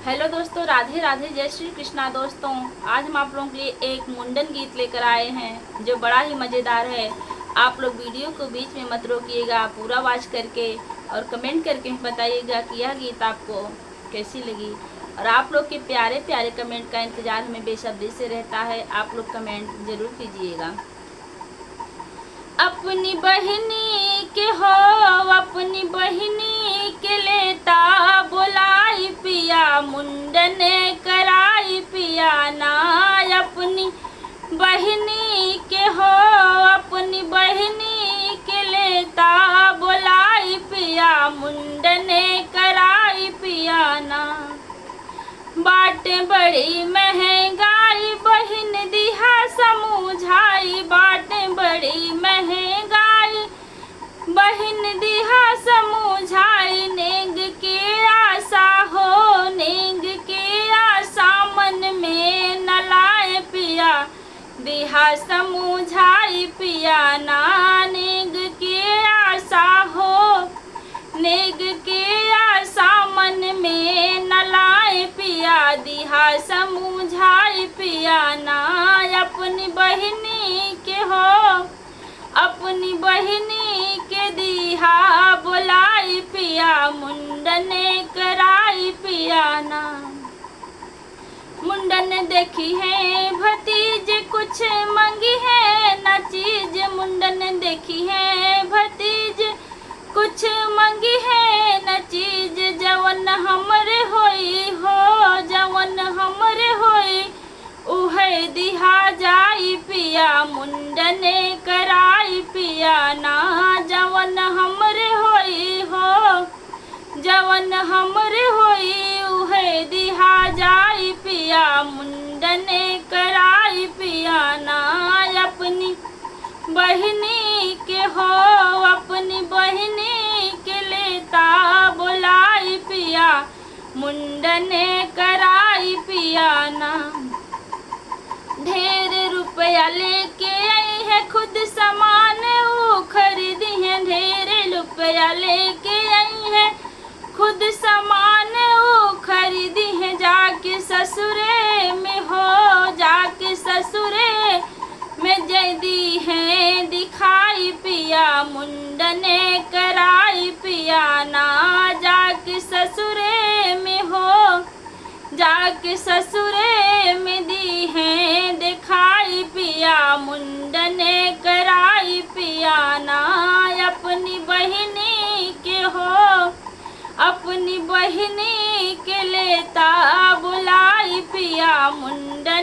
Hello दोस्तों, राधे राधे, जय श्री कृष्णा। दोस्तों, आज हम आप लोगों के लिए एक मुंडन गीत लेकर आए हैं जो बड़ा ही मज़ेदार है। आप लोग वीडियो को बीच में मत रोकिएगा, पूरा वॉच करके और कमेंट करके बताइएगा कि यह गीत आपको कैसी लगी। और आप लोग के प्यारे प्यारे कमेंट का इंतज़ार हमें बेसब्री से रहता है। आप लोग कमेंट ज़रूर कीजिएगा। अपनी बहिनी के हो, अपनी बहिनी के लेता बुलाई पिया, मुंडन कराई पिया ना। अपनी बहिनी के हो, अपनी बहिनी के लेता बुलाई पिया, मुंडन कराई पिया ना। बाटे बड़ी महंगाई बहिन दिहा समझाई, बाटे बड़ी महंगाई बहिन दिहा समझाई। नेंग के आशा हो, नेंग के आशा मन में न लाए पिया, दिहा समझाई पिया ना। नेंग के आशा हो, नेंग के आशा मन में न लाए पिया, दिहा समझाई पिया ना। अपनी बहिनी के हो, अपनी बहिनी के दिहा बुलाई पिया, मुंडन कराई पिया ना। मुंडन देखी है भतीज कुछ मंगी है न चीज, मुंडन देखी है भतीज कुछ मंगी है न चीज। जवन हमरे होई हो, जवन हमरे होई उहे दिहा जाई पिया, मुंडन कराई पिया ना। जवन हमरे होई हो, जवन हमरे होई उहे दिहा जाई पिया, मुंडन कराई पिया ना। अपनी बहिनी के हो, अपनी बहिनी के लेता बुलाई पिया, मुंडन कराई पिया ना। ढेर रुपया लेके आई है खुद सामान वो खरीदी है, ढेर रुपया लेके आई है खुद सामान वो खरीदी है। जाके ससुरे में हो, जाके ससुरे में जैदी है दिखाई पिया, मुंडन कराई पिया ना। जाके ससुरे में हो, जाके ससुरे में दी है दिखाई पिया, मुंडन कराई पिया ना। अपनी बहिनी के हो, अपनी बहिनी के लेता बुलाई पिया, मुंडन